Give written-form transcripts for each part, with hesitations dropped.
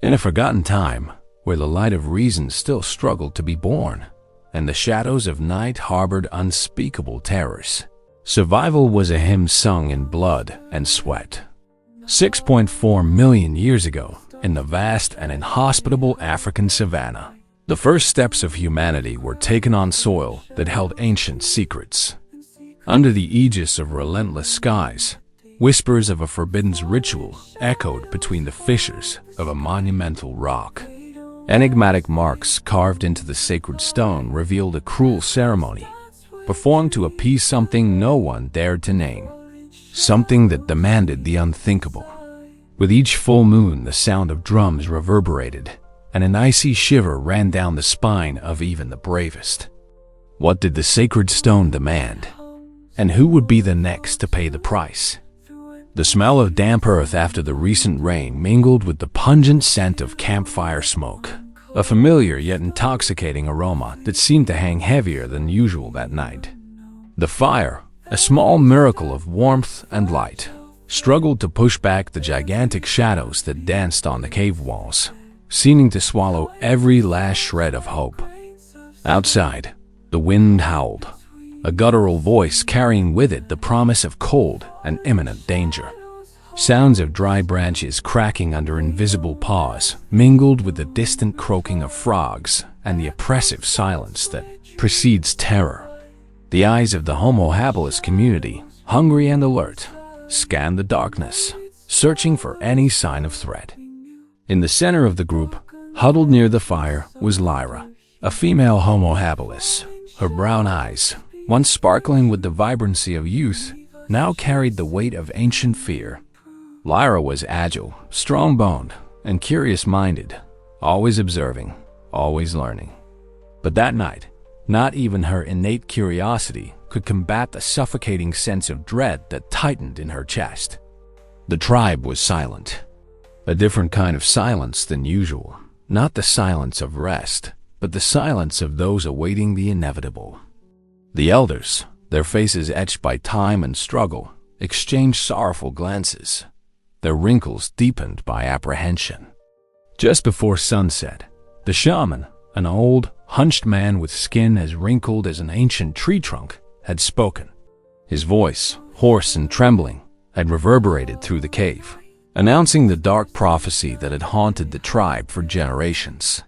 In a forgotten time, where the light of reason still struggled to be born, and the shadows of night harbored unspeakable terrors, survival was a hymn sung in blood and sweat. 6.4 million years ago, in the vast and inhospitable African savanna, the first steps of humanity were taken on soil that held ancient secrets. Under the aegis of relentless skies, whispers of a forbidden ritual echoed between the fissures of a monumental rock. Enigmatic marks carved into the sacred stone revealed a cruel ceremony, performed to appease something no one dared to name, something that demanded the unthinkable. With each full moon, the sound of drums reverberated, and an icy shiver ran down the spine of even the bravest. What did the sacred stone demand? And who would be the next to pay the price? The smell of damp earth after the recent rain mingled with the pungent scent of campfire smoke, a familiar yet intoxicating aroma that seemed to hang heavier than usual that night. The fire, a small miracle of warmth and light, struggled to push back the gigantic shadows that danced on the cave walls, seeming to swallow every last shred of hope. Outside, the wind howled, a guttural voice carrying with it the promise of cold and imminent danger. Sounds of dry branches cracking under invisible paws mingled with the distant croaking of frogs and the oppressive silence that precedes terror. The eyes of the Homo habilis community, hungry and alert, scanned the darkness, searching for any sign of threat. In the center of the group, huddled near the fire, was Lyra, a female Homo habilis. Her brown eyes, once sparkling with the vibrancy of youth, now carried the weight of ancient fear. Lyra was agile, strong-boned, and curious-minded, always observing, always learning. But that night, not even her innate curiosity could combat the suffocating sense of dread that tightened in her chest. The tribe was silent. A different kind of silence than usual. Not the silence of rest, but the silence of those awaiting the inevitable. The elders, their faces etched by time and struggle, exchanged sorrowful glances, their wrinkles deepened by apprehension. Just before sunset, the shaman, an old, hunched man with skin as wrinkled as an ancient tree trunk, had spoken. His voice, hoarse and trembling, had reverberated through the cave, announcing the dark prophecy that had haunted the tribe for generations.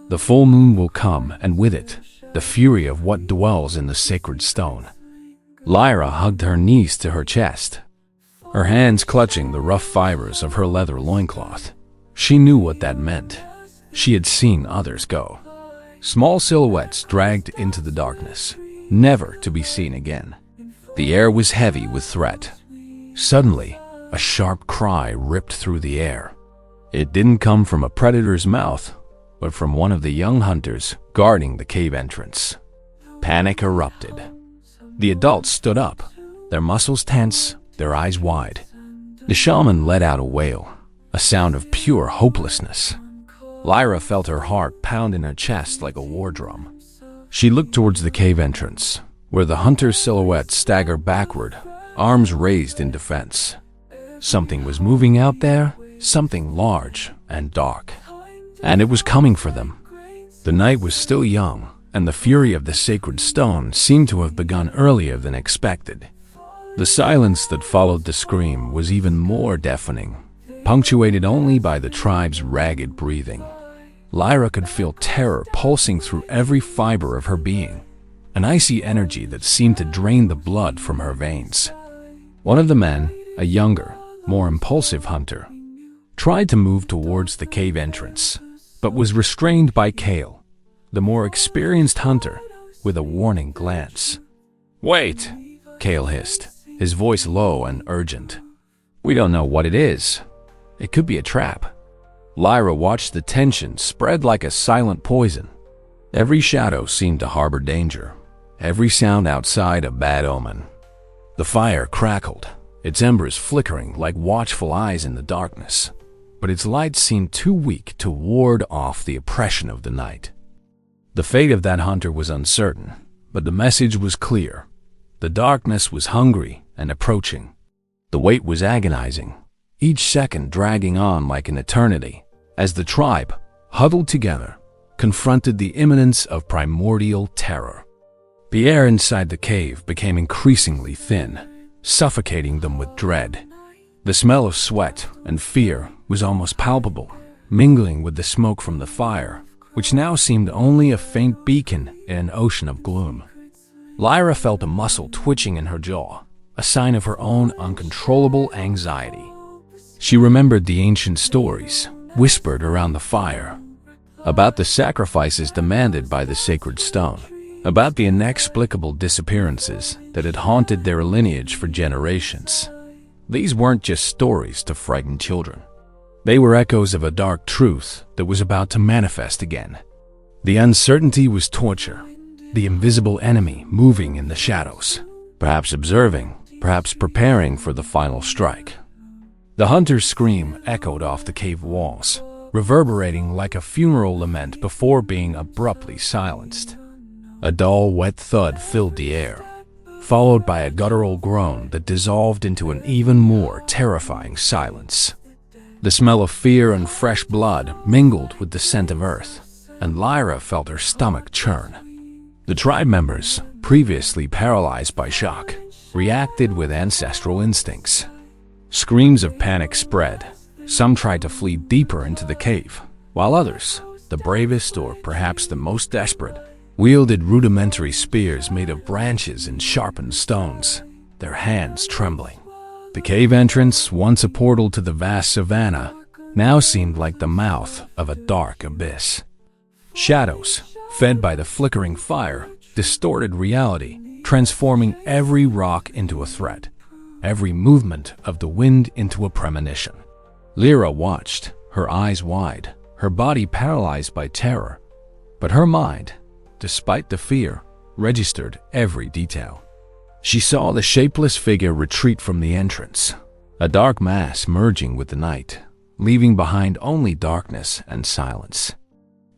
The full moon will come, and with it, the fury of what dwells in the sacred stone. Lyra hugged her knees to her chest, her hands clutching the rough fibers of her leather loincloth. She knew what that meant. She had seen others go. Small silhouettes dragged into the darkness, never to be seen again. The air was heavy with threat. Suddenly, a sharp cry ripped through the air. It didn't come from a predator's mouth, but from one of the young hunters guarding the cave entrance. Panic erupted. The adults stood up, their muscles tense, their eyes wide. The shaman let out a wail, a sound of pure hopelessness. Lyra felt her heart pound in her chest like a war drum. She looked towards the cave entrance, where the hunter's silhouette staggered backward, arms raised in defense. Something was moving out there, something large and dark. And it was coming for them. The night was still young, and the fury of the sacred stone seemed to have begun earlier than expected. The silence that followed the scream was even more deafening, punctuated only by the tribe's ragged breathing. Lyra could feel terror pulsing through every fiber of her being, an icy energy that seemed to drain the blood from her veins. One of the men, a younger, more impulsive hunter, tried to move towards the cave entrance, but was restrained by Kale, the more experienced hunter, with a warning glance. "Wait!" Kale hissed, his voice low and urgent. "We don't know what it is. It could be a trap." Lyra watched the tension spread like a silent poison. Every shadow seemed to harbor danger, every sound outside a bad omen. The fire crackled, its embers flickering like watchful eyes in the darkness, but its light seemed too weak to ward off the oppression of the night. The fate of that hunter was uncertain, but the message was clear. The darkness was hungry and approaching. The wait was agonizing, each second dragging on like an eternity, as the tribe, huddled together, confronted the imminence of primordial terror. The air inside the cave became increasingly thin, suffocating them with dread. The smell of sweat and fear was almost palpable, mingling with the smoke from the fire, which now seemed only a faint beacon in an ocean of gloom. Lyra felt a muscle twitching in her jaw, a sign of her own uncontrollable anxiety. She remembered the ancient stories, whispered around the fire, about the sacrifices demanded by the sacred stone, about the inexplicable disappearances that had haunted their lineage for generations. These weren't just stories to frighten children. They were echoes of a dark truth that was about to manifest again. The uncertainty was torture, the invisible enemy moving in the shadows, perhaps observing, perhaps preparing for the final strike. The hunter's scream echoed off the cave walls, reverberating like a funeral lament before being abruptly silenced. A dull, wet thud filled the air, followed by a guttural groan that dissolved into an even more terrifying silence. The smell of fear and fresh blood mingled with the scent of earth, and Lyra felt her stomach churn. The tribe members, previously paralyzed by shock, reacted with ancestral instincts. Screams of panic spread. Some tried to flee deeper into the cave, while others, the bravest or perhaps the most desperate, wielded rudimentary spears made of branches and sharpened stones, their hands trembling. The cave entrance, once a portal to the vast savanna, now seemed like the mouth of a dark abyss. Shadows, fed by the flickering fire, distorted reality, transforming every rock into a threat, every movement of the wind into a premonition. Lyra watched, her eyes wide, her body paralyzed by terror, but her mind, despite the fear, registered every detail. She saw the shapeless figure retreat from the entrance, a dark mass merging with the night, leaving behind only darkness and silence.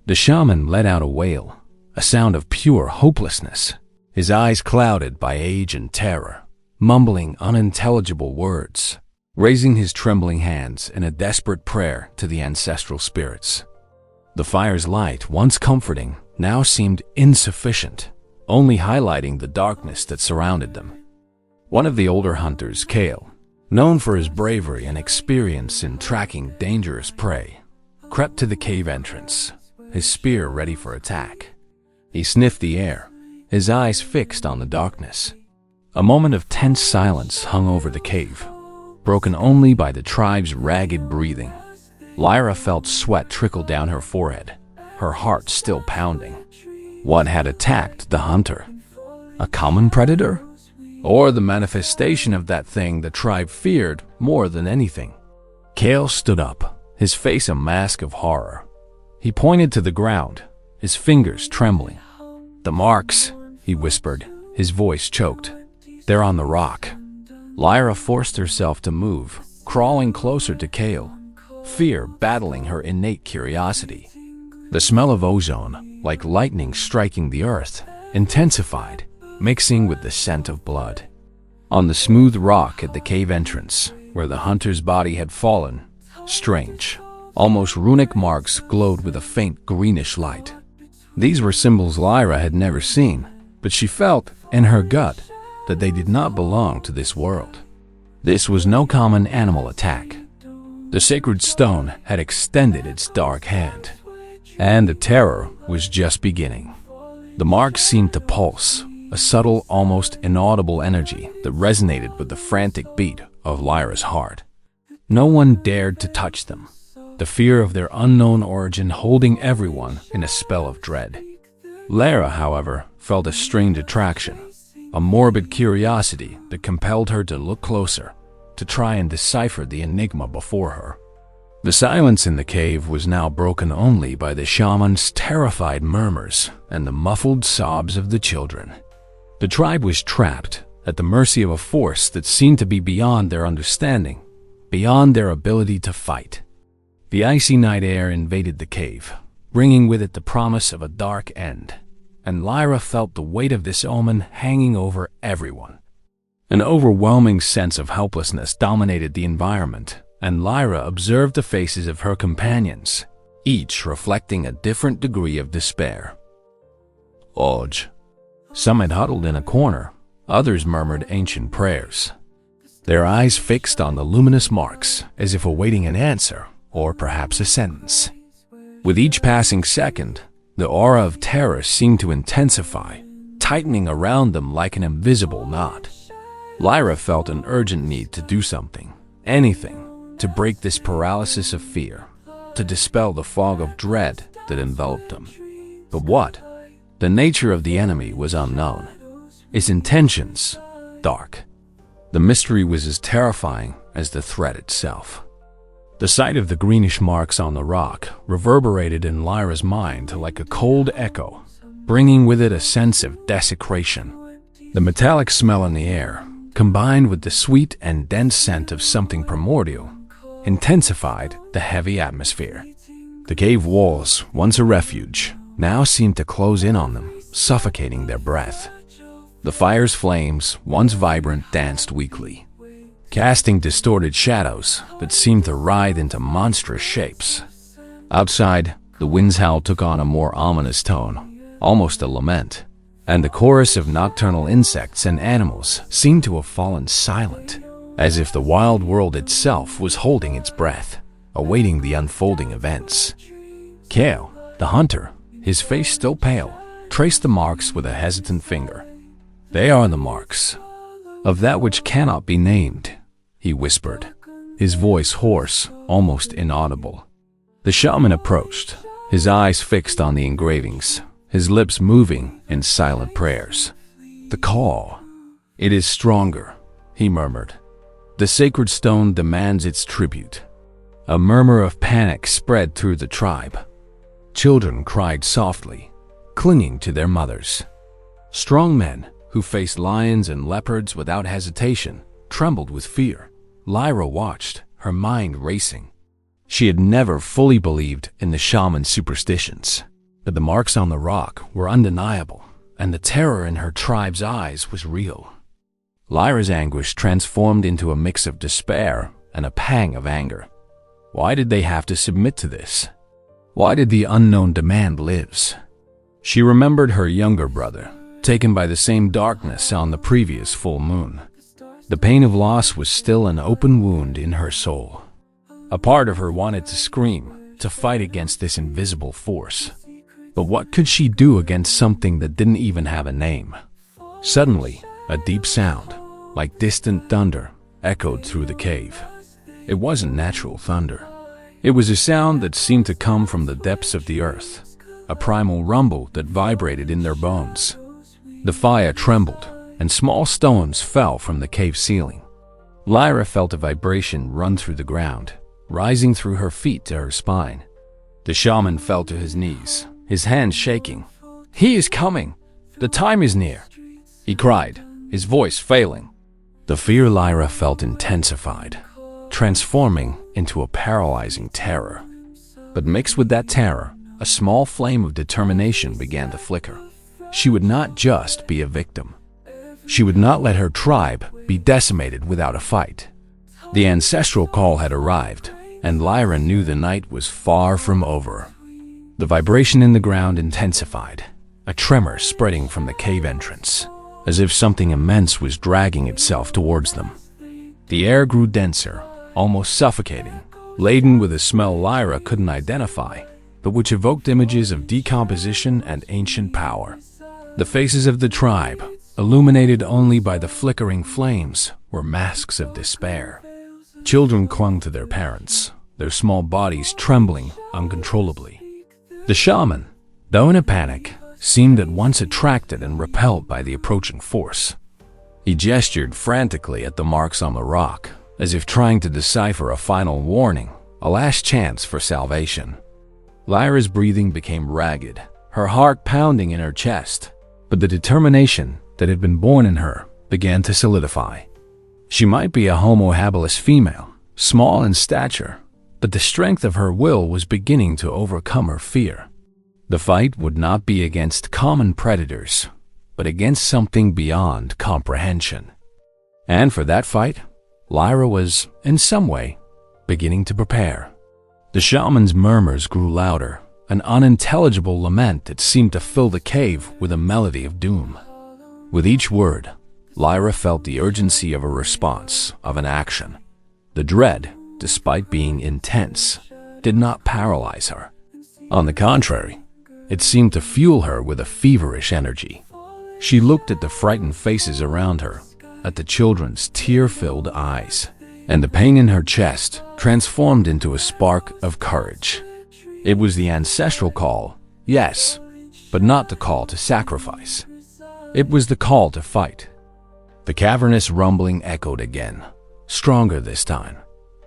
The shaman let out a wail, a sound of pure hopelessness, his eyes clouded by age and terror, mumbling unintelligible words, raising his trembling hands in a desperate prayer to the ancestral spirits. The fire's light, once comforting, now seemed insufficient, only highlighting the darkness that surrounded them. One of the older hunters, Kale, known for his bravery and experience in tracking dangerous prey, crept to the cave entrance, his spear ready for attack. He sniffed the air, his eyes fixed on the darkness. A moment of tense silence hung over the cave, broken only by the tribe's ragged breathing. Lyra felt sweat trickle down her forehead, her heart still pounding. What had attacked the hunter? A common predator? Or the manifestation of that thing the tribe feared more than anything? Kale stood up, his face a mask of horror. He pointed to the ground, his fingers trembling. "The marks," he whispered, his voice choked. "They're on the rock." Lyra forced herself to move, crawling closer to Kale, fear battling her innate curiosity. The smell of ozone, like lightning striking the earth, intensified, mixing with the scent of blood. On the smooth rock at the cave entrance, where the hunter's body had fallen, strange, almost runic marks glowed with a faint greenish light. These were symbols Lyra had never seen, but she felt, in her gut, that they did not belong to this world. This was no common animal attack. The sacred stone had extended its dark hand, and the terror was just beginning. The marks seemed to pulse, a subtle, almost inaudible energy that resonated with the frantic beat of Lyra's heart. No one dared to touch them, the fear of their unknown origin holding everyone in a spell of dread. Lyra, however, felt a strange attraction, a morbid curiosity that compelled her to look closer, to try and decipher the enigma before her. The silence in the cave was now broken only by the shaman's terrified murmurs and the muffled sobs of the children. The tribe was trapped, at the mercy of a force that seemed to be beyond their understanding, beyond their ability to fight. The icy night air invaded the cave, bringing with it the promise of a dark end, and Lyra felt the weight of this omen hanging over everyone. An overwhelming sense of helplessness dominated the environment, and Lyra observed the faces of her companions, each reflecting a different degree of despair. Oj. Some had huddled in a corner, others murmured ancient prayers, their eyes fixed on the luminous marks as if awaiting an answer or perhaps a sentence. With each passing second, the aura of terror seemed to intensify, tightening around them like an invisible knot. Lyra felt an urgent need to do something, anything, to break this paralysis of fear, to dispel the fog of dread that enveloped them. But what? The nature of the enemy was unknown. Its intentions, dark. The mystery was as terrifying as the threat itself. The sight of the greenish marks on the rock reverberated in Lyra's mind like a cold echo, bringing with it a sense of desecration. The metallic smell in the air, combined with the sweet and dense scent of something primordial, intensified the heavy atmosphere. The cave walls, once a refuge, now seemed to close in on them, suffocating their breath. The fire's flames, once vibrant, danced weakly, casting distorted shadows that seemed to writhe into monstrous shapes. Outside, the wind's howl took on a more ominous tone, almost a lament, and the chorus of nocturnal insects and animals seemed to have fallen silent, as if the wild world itself was holding its breath, awaiting the unfolding events. Kale, the hunter, his face still pale, traced the marks with a hesitant finger. "They are the marks of that which cannot be named," he whispered, his voice hoarse, almost inaudible. The shaman approached, his eyes fixed on the engravings, his lips moving in silent prayers. "The call. It is stronger," he murmured. "The sacred stone demands its tribute." A murmur of panic spread through the tribe. Children cried softly, clinging to their mothers. Strong men, who faced lions and leopards without hesitation, trembled with fear. Lyra watched, her mind racing. She had never fully believed in the shaman's superstitions, but the marks on the rock were undeniable, and the terror in her tribe's eyes was real. Lyra's anguish transformed into a mix of despair and a pang of anger. Why did they have to submit to this? Why did the unknown demand lives? She remembered her younger brother, taken by the same darkness on the previous full moon. The pain of loss was still an open wound in her soul. A part of her wanted to scream, to fight against this invisible force. But what could she do against something that didn't even have a name? Suddenly, a deep sound, like distant thunder, echoed through the cave. It wasn't natural thunder. It was a sound that seemed to come from the depths of the earth, a primal rumble that vibrated in their bones. The fire trembled, and small stones fell from the cave ceiling. Lyra felt a vibration run through the ground, rising through her feet to her spine. The shaman fell to his knees, his hands shaking. "He is coming! The time is near!" he cried, his voice failing. The fear Lyra felt intensified, transforming into a paralyzing terror. But mixed with that terror, a small flame of determination began to flicker. She would not just be a victim. She would not let her tribe be decimated without a fight. The ancestral call had arrived, and Lyra knew the night was far from over. The vibration in the ground intensified, a tremor spreading from the cave entrance, as if something immense was dragging itself towards them. The air grew denser, almost suffocating, laden with a smell Lyra couldn't identify, but which evoked images of decomposition and ancient power. The faces of the tribe, illuminated only by the flickering flames, were masks of despair. Children clung to their parents, their small bodies trembling uncontrollably. The shaman, though in a panic, seemed at once attracted and repelled by the approaching force. He gestured frantically at the marks on the rock, as if trying to decipher a final warning, a last chance for salvation. Lyra's breathing became ragged, her heart pounding in her chest, but the determination that had been born in her began to solidify. She might be a Homo habilis female, small in stature, but the strength of her will was beginning to overcome her fear. The fight would not be against common predators, but against something beyond comprehension. And for that fight, Lyra was, in some way, beginning to prepare. The shaman's murmurs grew louder, an unintelligible lament that seemed to fill the cave with a melody of doom. With each word, Lyra felt the urgency of a response, of an action. The dread, despite being intense, did not paralyze her. On the contrary, it seemed to fuel her with a feverish energy. She looked at the frightened faces around her, at the children's tear-filled eyes, and the pain in her chest transformed into a spark of courage. It was the ancestral call, yes, but not the call to sacrifice. It was the call to fight. The cavernous rumbling echoed again, stronger this time,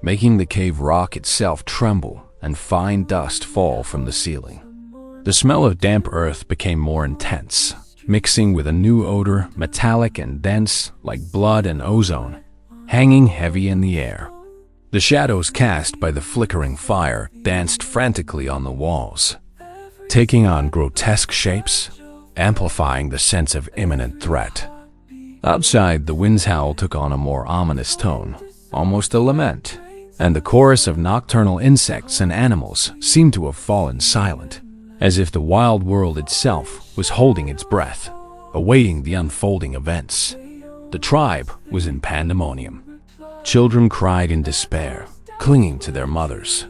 making the cave rock itself tremble and fine dust fall from the ceiling. The smell of damp earth became more intense, mixing with a new odor, metallic and dense, like blood and ozone, hanging heavy in the air. The shadows cast by the flickering fire danced frantically on the walls, taking on grotesque shapes, amplifying the sense of imminent threat. Outside, the wind's howl took on a more ominous tone, almost a lament, and the chorus of nocturnal insects and animals seemed to have fallen silent, as if the wild world itself was holding its breath, awaiting the unfolding events. The tribe was in pandemonium. Children cried in despair, clinging to their mothers.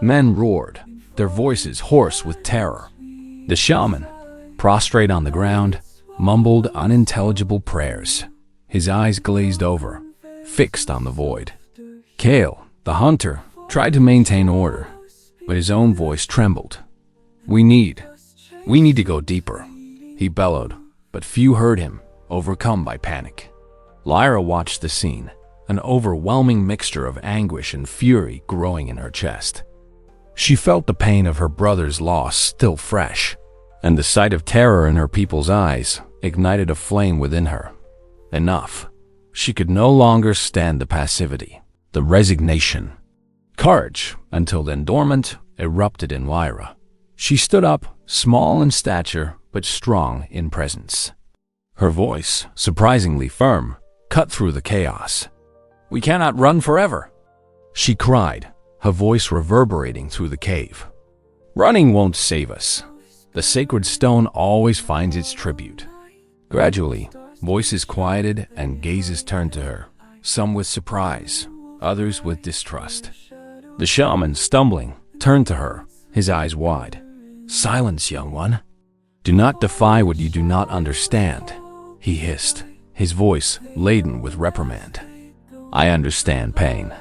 Men roared, their voices hoarse with terror. The shaman, prostrate on the ground, mumbled unintelligible prayers, his eyes glazed over, fixed on the void. Kale, the hunter, tried to maintain order, but his own voice trembled. We need to go deeper," he bellowed, but few heard him, overcome by panic. Lyra watched the scene, an overwhelming mixture of anguish and fury growing in her chest. She felt the pain of her brother's loss still fresh, and the sight of terror in her people's eyes ignited a flame within her. Enough. She could no longer stand the passivity, the resignation. Courage, until then dormant, erupted in Lyra. She stood up, small in stature, but strong in presence. Her voice, surprisingly firm, cut through the chaos. "We cannot run forever," she cried, her voice reverberating through the cave. "Running won't save us. The sacred stone always finds its tribute." Gradually, voices quieted and gazes turned to her, some with surprise, others with distrust. The shaman, stumbling, turned to her, his eyes wide. "Silence, young one. Do not defy what you do not understand," he hissed, his voice laden with reprimand. "I understand pain,"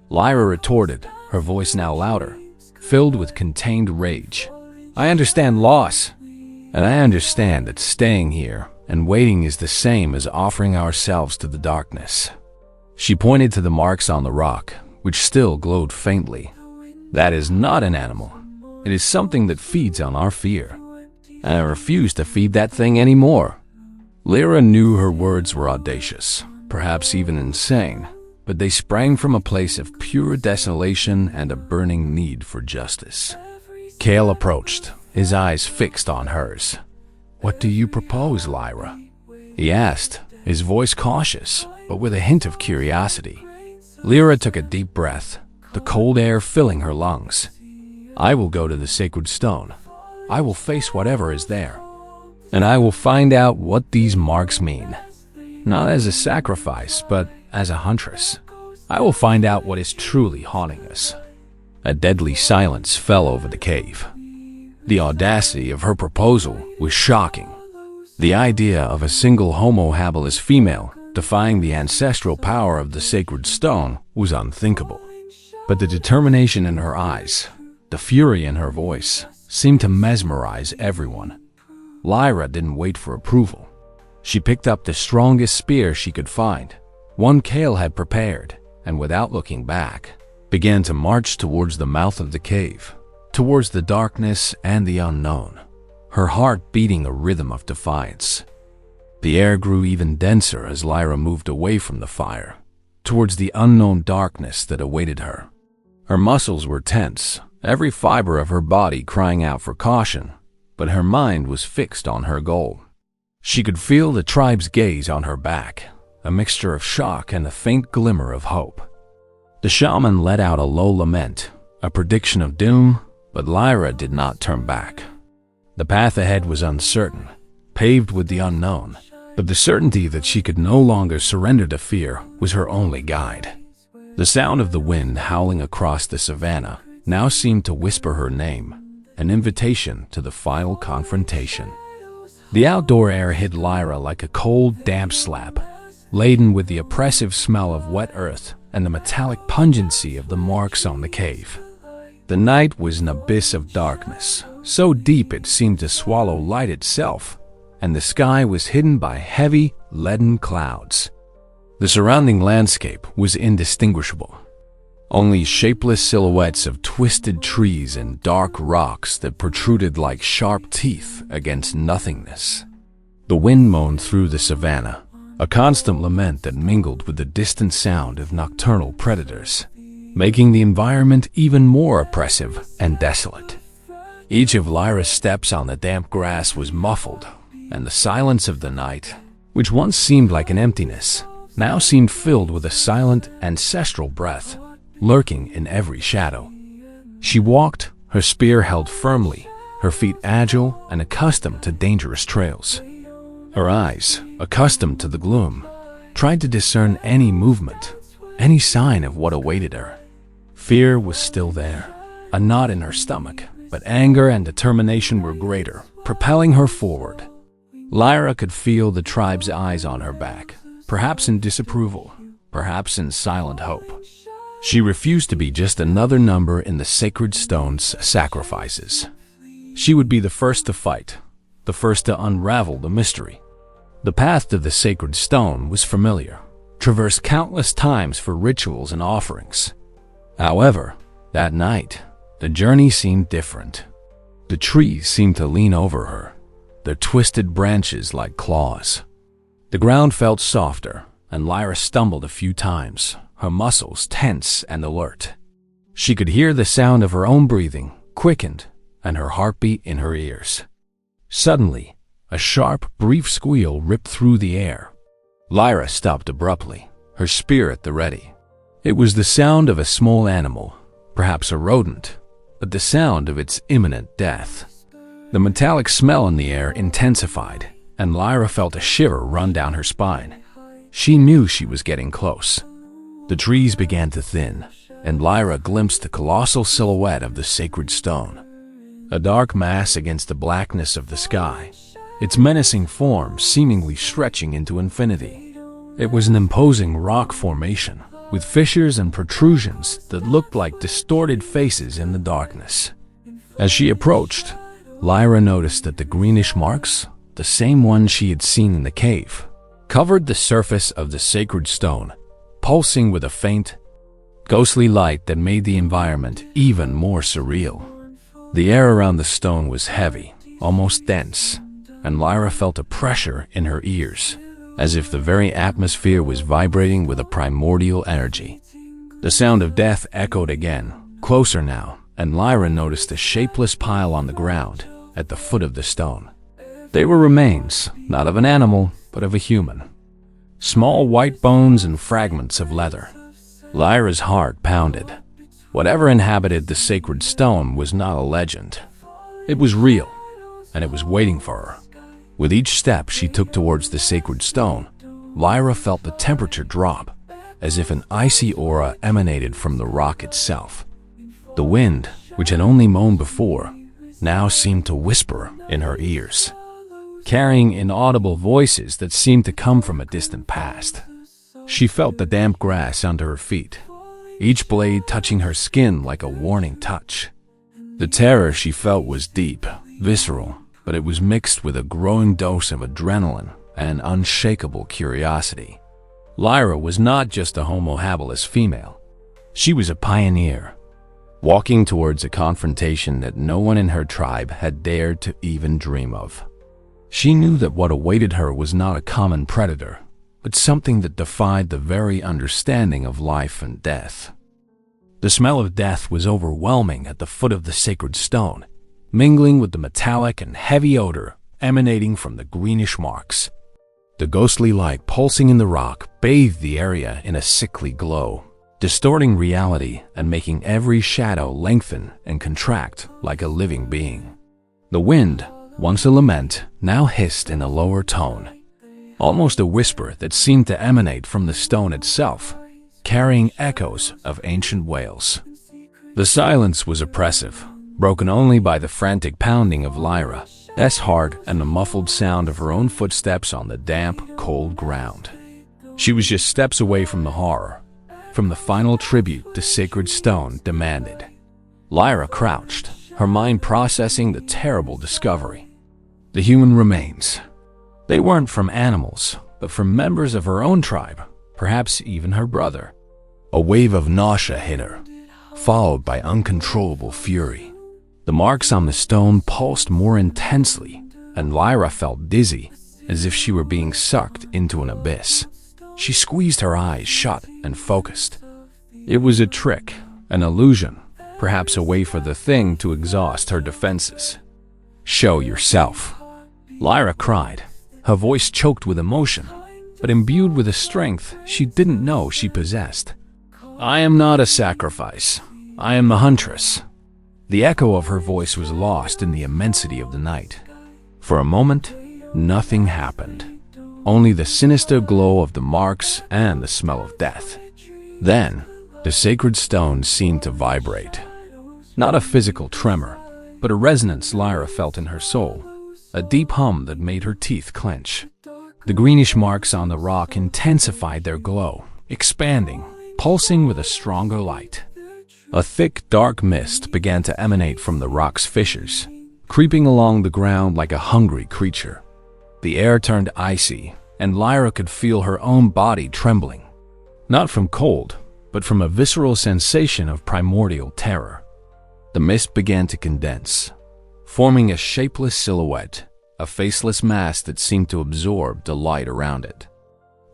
Lyra retorted, her voice now louder, filled with contained rage. "I understand loss, and I understand that staying here and waiting is the same as offering ourselves to the darkness." She pointed to the marks on the rock, which still glowed faintly. "That is not an animal. It is something that feeds on our fear, and I refuse to feed that thing anymore." Lyra knew her words were audacious, perhaps even insane, but they sprang from a place of pure desolation and a burning need for justice. Kale approached, his eyes fixed on hers. "What do you propose, Lyra?" he asked, his voice cautious, but with a hint of curiosity. Lyra took a deep breath, the cold air filling her lungs. "I will go to the sacred stone. I will face whatever is there. And I will find out what these marks mean. Not as a sacrifice, but as a huntress. I will find out what is truly haunting us." A deadly silence fell over the cave. The audacity of her proposal was shocking. The idea of a single Homo habilis female defying the ancestral power of the sacred stone was unthinkable. But the determination in her eyes, the fury in her voice, seemed to mesmerize everyone. Lyra didn't wait for approval. She picked up the strongest spear she could find, one Kale had prepared, and without looking back, began to march towards the mouth of the cave, towards the darkness and the unknown, her heart beating a rhythm of defiance. The air grew even denser as Lyra moved away from the fire, towards the unknown darkness that awaited her. Her muscles were tense, every fiber of her body crying out for caution, but her mind was fixed on her goal. She could feel the tribe's gaze on her back, a mixture of shock and a faint glimmer of hope. The shaman let out a low lament, a prediction of doom, but Lyra did not turn back. The path ahead was uncertain, paved with the unknown, but the certainty that she could no longer surrender to fear was her only guide. The sound of the wind howling across the savannah now seemed to whisper her name, an invitation to the final confrontation. The outdoor air hit Lyra like a cold, damp slap, laden with the oppressive smell of wet earth and the metallic pungency of the marks on the cave. The night was an abyss of darkness, so deep it seemed to swallow light itself, and the sky was hidden by heavy, leaden clouds. The surrounding landscape was indistinguishable. Only shapeless silhouettes of twisted trees and dark rocks that protruded like sharp teeth against nothingness. The wind moaned through the savannah, a constant lament that mingled with the distant sound of nocturnal predators, making the environment even more oppressive and desolate. Each of Lyra's steps on the damp grass was muffled, and the silence of the night, which once seemed like an emptiness, now seemed filled with a silent, ancestral breath, lurking in every shadow. She walked, her spear held firmly, her feet agile and accustomed to dangerous trails. Her eyes, accustomed to the gloom, tried to discern any movement, any sign of what awaited her. Fear was still there, a knot in her stomach, but anger and determination were greater, propelling her forward. Lyra could feel the tribe's eyes on her back, perhaps in disapproval, perhaps in silent hope. She refused to be just another number in the sacred stone's sacrifices. She would be the first to fight, the first to unravel the mystery. The path to the sacred stone was familiar, traversed countless times for rituals and offerings. However, that night, the journey seemed different. The trees seemed to lean over her, their twisted branches like claws. The ground felt softer, and Lyra stumbled a few times, her muscles tense and alert. She could hear the sound of her own breathing, quickened, and her heartbeat in her ears. Suddenly, a sharp, brief squeal ripped through the air. Lyra stopped abruptly, her spear at the ready. It was the sound of a small animal, perhaps a rodent, but the sound of its imminent death. The metallic smell in the air intensified, and Lyra felt a shiver run down her spine. She knew she was getting close. The trees began to thin, and Lyra glimpsed the colossal silhouette of the sacred stone. A dark mass against the blackness of the sky, its menacing form seemingly stretching into infinity. It was an imposing rock formation, with fissures and protrusions that looked like distorted faces in the darkness. As she approached, Lyra noticed that the greenish marks, the same ones she had seen in the cave, covered the surface of the sacred stone, pulsing with a faint, ghostly light that made the environment even more surreal. The air around the stone was heavy, almost dense, and Lyra felt a pressure in her ears, as if the very atmosphere was vibrating with a primordial energy. The sound of death echoed again, closer now, and Lyra noticed a shapeless pile on the ground at the foot of the stone. They were remains, not of an animal, but of a human. Small white bones and fragments of leather. Lyra's heart pounded. Whatever inhabited the sacred stone was not a legend. It was real, and it was waiting for her. With each step she took towards the sacred stone, Lyra felt the temperature drop, as if an icy aura emanated from the rock itself. The wind, which had only moaned before, now seemed to whisper in her ears, carrying inaudible voices that seemed to come from a distant past. She felt the damp grass under her feet, each blade touching her skin like a warning touch. The terror she felt was deep, visceral, but it was mixed with a growing dose of adrenaline and unshakable curiosity. Lyra was not just a Homo habilis female. She was a pioneer, walking towards a confrontation that no one in her tribe had dared to even dream of. She knew that what awaited her was not a common predator, but something that defied the very understanding of life and death. The smell of death was overwhelming at the foot of the sacred stone, mingling with the metallic and heavy odor emanating from the greenish marks. The ghostly light pulsing in the rock bathed the area in a sickly glow, distorting reality and making every shadow lengthen and contract like a living being. The wind, once a lament, now hissed in a lower tone, almost a whisper that seemed to emanate from the stone itself, carrying echoes of ancient wails. The silence was oppressive, broken only by the frantic pounding of Lyra's heart and the muffled sound of her own footsteps on the damp, cold ground. She was just steps away from the horror, from the final tribute the sacred stone demanded. Lyra crouched, her mind processing the terrible discovery. The human remains. They weren't from animals, but from members of her own tribe, perhaps even her brother. A wave of nausea hit her, followed by uncontrollable fury. The marks on the stone pulsed more intensely, and Lyra felt dizzy, as if she were being sucked into an abyss. She squeezed her eyes shut and focused. It was a trick, an illusion, perhaps a way for the thing to exhaust her defenses. "Show yourself," Lyra cried, her voice choked with emotion, but imbued with a strength she didn't know she possessed. "I am not a sacrifice. I am the huntress." The echo of her voice was lost in the immensity of the night. For a moment, nothing happened. Only the sinister glow of the marks and the smell of death. Then, the sacred stone seemed to vibrate. Not a physical tremor, but a resonance Lyra felt in her soul, a deep hum that made her teeth clench. The greenish marks on the rock intensified their glow, expanding, pulsing with a stronger light. A thick, dark mist began to emanate from the rock's fissures, creeping along the ground like a hungry creature. The air turned icy, and Lyra could feel her own body trembling, not from cold, but from a visceral sensation of primordial terror. The mist began to condense, forming a shapeless silhouette, a faceless mass that seemed to absorb the light around it.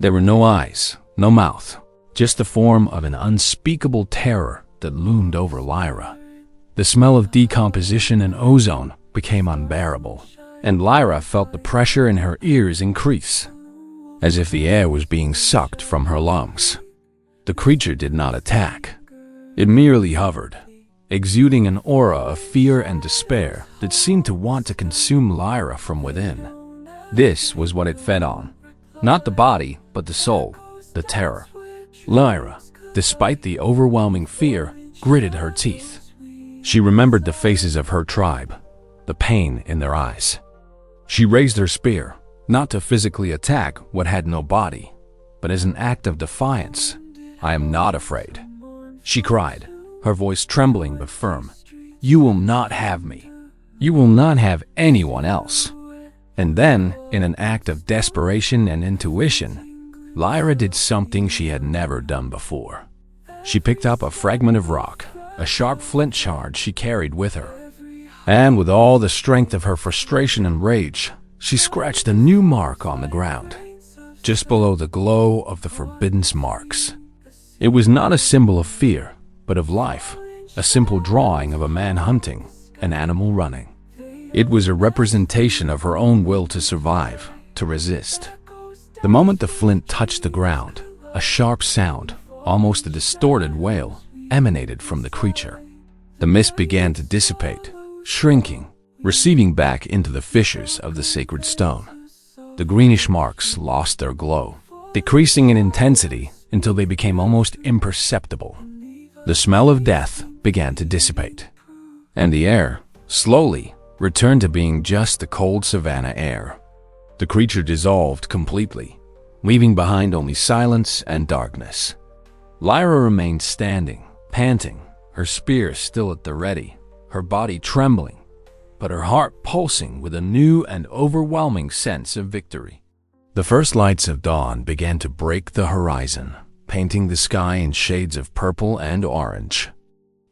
There were no eyes, no mouth, just the form of an unspeakable terror that loomed over Lyra. The smell of decomposition and ozone became unbearable, and Lyra felt the pressure in her ears increase, as if the air was being sucked from her lungs. The creature did not attack. It merely hovered, exuding an aura of fear and despair that seemed to want to consume Lyra from within. This was what it fed on. Not the body, but the soul, the terror. Lyra, despite the overwhelming fear, gritted her teeth. She remembered the faces of her tribe, the pain in their eyes. She raised her spear, not to physically attack what had no body, but as an act of defiance. "I am not afraid," she cried, her voice trembling but firm. "You will not have me. You will not have anyone else." And then, in an act of desperation and intuition, Lyra did something she had never done before. She picked up a fragment of rock, a sharp flint shard she carried with her, and with all the strength of her frustration and rage, she scratched a new mark on the ground, just below the glow of the forbidden's marks. It was not a symbol of fear, but of life, a simple drawing of a man hunting, an animal running. It was a representation of her own will to survive, to resist. The moment the flint touched the ground, a sharp sound, almost a distorted wail, emanated from the creature. The mist began to dissipate, shrinking, receding back into the fissures of the sacred stone. The greenish marks lost their glow, decreasing in intensity until they became almost imperceptible. The smell of death began to dissipate, and the air, slowly, returned to being just the cold savanna air. The creature dissolved completely, leaving behind only silence and darkness. Lyra remained standing, panting, her spear still at the ready, her body trembling, but her heart pulsing with a new and overwhelming sense of victory. The first lights of dawn began to break the horizon, painting the sky in shades of purple and orange,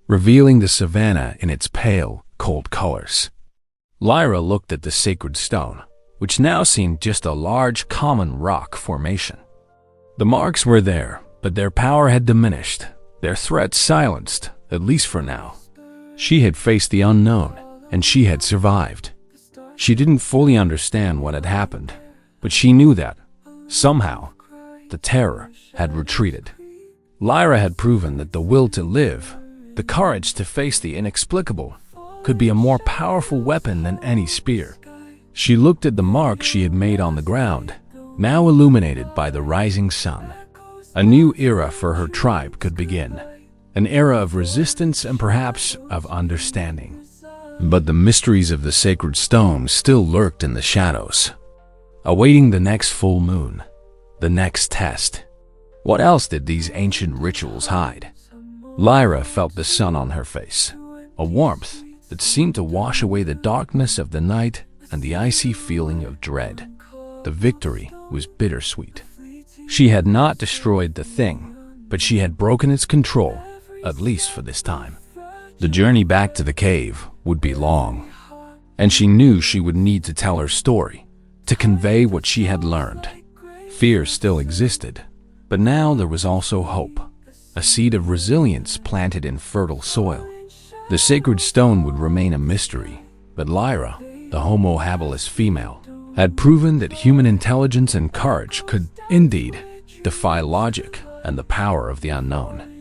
revealing the savanna in its pale, cold colors. Lyra looked at the sacred stone, which now seemed just a large, common rock formation. The marks were there, but their power had diminished, their threat silenced, at least for now. She had faced the unknown, and she had survived. She didn't fully understand what had happened, but she knew that, somehow, the terror had retreated. Lyra had proven that the will to live, the courage to face the inexplicable, could be a more powerful weapon than any spear. She looked at the mark she had made on the ground, now illuminated by the rising sun. A new era for her tribe could begin, an era of resistance and perhaps of understanding. But the mysteries of the sacred stone still lurked in the shadows, awaiting the next full moon, the next test. What else did these ancient rituals hide? Lyra felt the sun on her face, a warmth that seemed to wash away the darkness of the night and the icy feeling of dread. The victory was bittersweet. She had not destroyed the thing, but she had broken its control, at least for this time. The journey back to the cave would be long, and she knew she would need to tell her story, to convey what she had learned. Fear still existed, but now there was also hope, a seed of resilience planted in fertile soil. The sacred stone would remain a mystery, but Lyra, the Homo habilis female, had proven that human intelligence and courage could indeed defy logic and the power of the unknown.